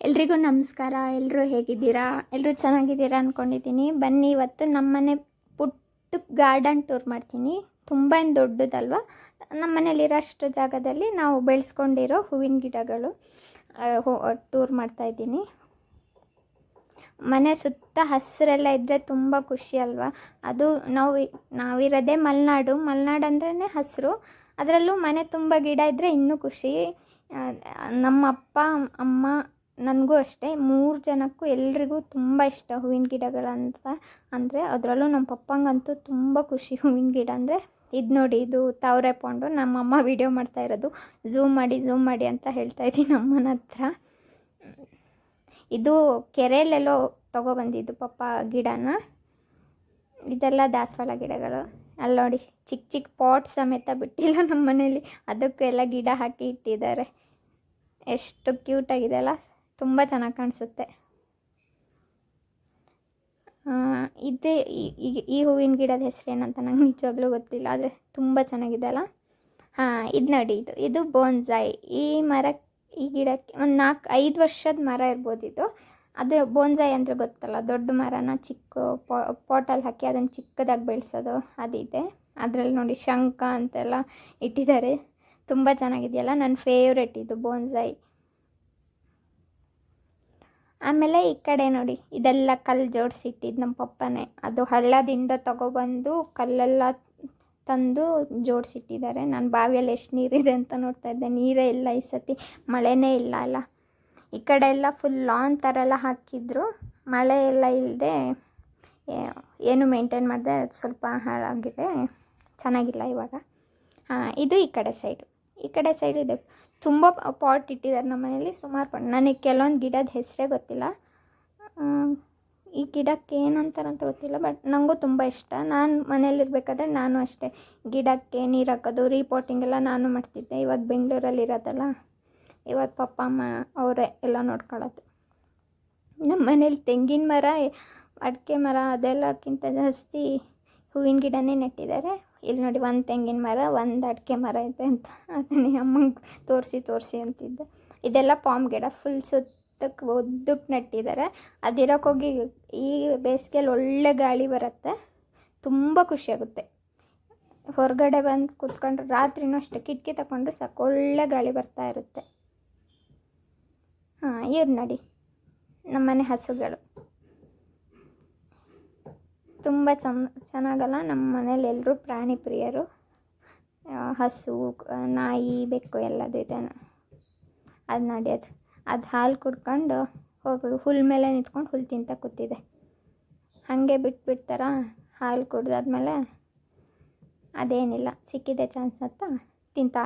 ಎಲ್ರಿಗೂ ನಮಸ್ಕಾರ. ಎಲ್ಲರೂ ಹೇಗಿದ್ದೀರಾ? ಎಲ್ಲರೂ ಚೆನ್ನಾಗಿದ್ದೀರಾ ಅಂದ್ಕೊಂಡಿದ್ದೀನಿ. ಬನ್ನಿ, ಇವತ್ತು ನಮ್ಮನೆ ಪುಟ್ಟ ಗಾರ್ಡನ್ ಟೂರ್ ಮಾಡ್ತೀನಿ. ತುಂಬ ಏನು ದೊಡ್ಡದಲ್ವ, ನಮ್ಮ ಮನೇಲಿರೋಷ್ಟು ಜಾಗದಲ್ಲಿ ನಾವು ಬೆಳೆಸ್ಕೊಂಡಿರೋ ಹೂವಿನ ಗಿಡಗಳು ಟೂರ್ ಮಾಡ್ತಾಯಿದ್ದೀನಿ. ಮನೆ ಸುತ್ತ ಹಸಿರೆಲ್ಲ ಇದ್ದರೆ ತುಂಬ ಖುಷಿ ಅಲ್ವಾ? ಅದು ನಾವಿರೋದೇ ಮಲೆನಾಡು ಅಂದ್ರೇ ಹಸಿರು. ಅದರಲ್ಲೂ ಮನೆ ತುಂಬ ಗಿಡ ಇದ್ದರೆ ಇನ್ನೂ ಖುಷಿ. ನಮ್ಮ ಅಪ್ಪ ಅಮ್ಮ ನನಗೂ ಅಷ್ಟೇ, 3 ಜನಕ್ಕೂ ಎಲ್ರಿಗೂ ತುಂಬ ಇಷ್ಟ ಹೂವಿನ ಗಿಡಗಳಂತ ಅಂದರೆ. ಅದರಲ್ಲೂ ನಮ್ಮ ಪಪ್ಪಂಗಂತೂ ತುಂಬ ಖುಷಿ ಹೂವಿನ ಗಿಡ ಅಂದರೆ. ಇದು ನೋಡಿ, ಇದು ತಾವರೆ ಪಾಂಡು. ನಮ್ಮಮ್ಮ ವೀಡಿಯೋ ಮಾಡ್ತಾ ಇರೋದು, ಝೂಮ್ ಮಾಡಿ ಅಂತ ಹೇಳ್ತಾಯಿದ್ದೀನಿ ಅಮ್ಮನ ಹತ್ರ. ಇದು ಕೆರೆಯಲ್ಲೆಲ್ಲೋ ತೊಗೊಬಂದಿದ್ದು ಪಪ್ಪ ಗಿಡನ. ಇದೆಲ್ಲ ದಾಸವಾಳ ಗಿಡಗಳು. ಅಲ್ಲಿ ನೋಡಿ, ಚಿಕ್ಕ ಪಾಟ್ ಸಮೇತ ಬಿಟ್ಟಿಲ್ಲ ನಮ್ಮ ಮನೇಲಿ, ಅದಕ್ಕೆಲ್ಲ ಗಿಡ ಹಾಕಿ ಇಟ್ಟಿದ್ದಾರೆ. ಎಷ್ಟು ಕ್ಯೂಟಾಗಿದೆ ಅಲ್ಲ, ತುಂಬ ಚೆನ್ನಾಗಿ ಕಾಣಿಸುತ್ತೆ. ಈ ಹೂವಿನ ಗಿಡದ ಹೆಸರೇನಂತ ನಂಗೆ ನಿಜವಾಗ್ಲೂ ಗೊತ್ತಿಲ್ಲ, ಆದರೆ ತುಂಬ ಚೆನ್ನಾಗಿದೆ ಅಲ್ಲ. ಇದು ನೋಡಿ, ಇದು ಬೋನ್ಸಾಯಿ. ಈ ಗಿಡಕ್ಕೆ ಒಂದು 4-5 ವರ್ಷದ ಮರ ಇರ್ಬೋದು ಇದು. ಅದು ಬೋನ್ಸಾಯಿ ಅಂದರೆ ಗೊತ್ತಲ್ಲ, ದೊಡ್ಡ ಮರನ ಚಿಕ್ಕ ಪಾಟಲ್ಲಿ ಹಾಕಿ ಅದನ್ನು ಚಿಕ್ಕದಾಗಿ ಬೆಳೆಸೋದು, ಅದಿದೆ. ಅದರಲ್ಲಿ ನೋಡಿ ಶಂಖ ಅಂತೆಲ್ಲ ಇಟ್ಟಿದ್ದಾರೆ. ತುಂಬ ಚೆನ್ನಾಗಿದೆಯಲ್ಲ, ನನ್ನ ಫೇವ್ರೆಟ್ ಇದು ಬೋನ್ಸಾಯಿ. ಆಮೇಲೆ ಈ ಕಡೆ ನೋಡಿ, ಇದೆಲ್ಲ ಕಲ್ಲು ಜೋಡಿಸಿಟ್ಟಿದ್ದು ನಮ್ಮ ಪಪ್ಪನೇ. ಅದು ಹಳ್ಳದಿಂದ ತಗೊಬಂದು ಕಲ್ಲೆಲ್ಲ ತಂದು ಜೋಡಿಸಿಟ್ಟಿದ್ದಾರೆ. ನಾನು ಬಾವಿಯಲ್ಲಿ ಎಷ್ಟು ನೀರಿದೆ ಅಂತ ನೋಡ್ತಾ ಇದ್ದೆ, ನೀರೇ ಇಲ್ಲ ಈ ಸತಿ, ಮಳೆನೇ ಇಲ್ಲ ಅಲ್ಲ. ಈ ಕಡೆ ಎಲ್ಲ ಫುಲ್ ಲಾನ್ ಥರ ಎಲ್ಲ ಹಾಕಿದ್ರು, ಮಳೆ ಎಲ್ಲ ಇಲ್ಲದೆ ಏನು ಮೇಂಟೈನ್ ಮಾಡಿದೆ, ಸ್ವಲ್ಪ ಹಾಳಾಗಿದೆ, ಚೆನ್ನಾಗಿಲ್ಲ ಇವಾಗ. ಇದು ಈ ಕಡೆ ಸೈಡು ಇದೆ. ತುಂಬ ಪಾಟ್ ಇಟ್ಟಿದ್ದಾರೆ ನಮ್ಮ ಮನೇಲಿ, ಸುಮಾರು ಪಾಟ್. ನನಗೆ ಕೆಲವೊಂದು ಗಿಡದ ಹೆಸರೇ ಗೊತ್ತಿಲ್ಲ. ಈ ಗಿಡಕ್ಕೆ ಏನಂತಾರಂತ ಗೊತ್ತಿಲ್ಲ, ಬಟ್ ನನಗೂ ತುಂಬ ಇಷ್ಟ. ನಾನು ಮನೇಲಿರ್ಬೇಕಾದ್ರೆ ನಾನು ಅಷ್ಟೇ ಗಿಡಕ್ಕೆ ನೀರು ಹಾಕೋದು, ರೀಪೋಟಿಂಗ್ ಎಲ್ಲ ನಾನು ಮಾಡ್ತಿದ್ದೆ. ಇವಾಗ ಬೆಂಗಳೂರಲ್ಲಿ ಇರೋದಲ್ಲ, ಇವಾಗ ಪಪ್ಪ ಅಮ್ಮ ಅವರೇ ಎಲ್ಲ ನೋಡ್ಕೊಳ್ಳೋದು. ನಮ್ಮ ಮನೇಲಿ ತೆಂಗಿನ ಮರ, ಅಡಿಕೆ ಮರ ಅದೆಲ್ಲಕ್ಕಿಂತ ಜಾಸ್ತಿ ಹೂವಿನ ಗಿಡನೇ ನೆಟ್ಟಿದ್ದಾರೆ. ಇಲ್ಲಿ ನೋಡಿ, ಒಂದು ತೆಂಗಿನ ಮರ, ಒಂದು ಅಡಿಕೆ ಮರ ಇದೆ ಅಂತ ಅದನ್ನೇ ಅಮ್ಮಂಗೆ ತೋರಿಸಿ ಅಂತಿದ್ದೆ. ಇದೆಲ್ಲ ಪಾಮ್ ಗಿಡ, ಫುಲ್ ಸುತ್ತಕ್ಕೆ ಉದ್ದಕ್ಕೆ ನೆಟ್ಟಿದ್ದಾರೆ. ಅದಿರೋಕ್ಕೋಗಿ ಈ ಬೇಸಿಗೆಯಲ್ಲಿ ಒಳ್ಳೆ ಗಾಳಿ ಬರುತ್ತೆ, ತುಂಬ ಖುಷಿಯಾಗುತ್ತೆ. ಹೊರಗಡೆ ಬಂದು ಕೂತ್ಕೊಂಡ್ರೆ, ರಾತ್ರಿನೂ ಅಷ್ಟೇ ಕಿಟಕಿ ತಗೊಂಡ್ರೆ ಸಾಕು, ಒಳ್ಳೆ ಗಾಳಿ ಬರ್ತಾ ಇರುತ್ತೆ. ಇವ್ರು ನೋಡಿ, ನಮ್ಮನೆ ಹಸುಗಳು ತುಂಬ ಚೆನ್ನಾಗಲ್ಲ. ನಮ್ಮ ಮನೇಲಿ ಎಲ್ಲರೂ ಪ್ರಾಣಿ ಪ್ರಿಯರು. ಹಸು, ನಾಯಿ, ಬೆಕ್ಕು ಎಲ್ಲದೂ ಇದೆ. ಅದು ನೋಡಿ, ಅದು ಹಾಲು ಕುಡ್ಕೊಂಡು ಹೋಗಿ ಹುಲ್ ಮೇಲೆ ನಿಂತ್ಕೊಂಡು ಹುಲ್ಲು ತಿಂತ ಕೂತಿದೆ. ಹಾಗೆ ಬಿಟ್ಬಿಡ್ತಾರ, ಹಾಲು ಕುಡ್ದಾದ್ಮೇಲೆ ಅದೇನಿಲ್ಲ, ಸಿಕ್ಕಿದೆ ಚಾನ್ಸ್ ಅಂತ ತಿಂತಾ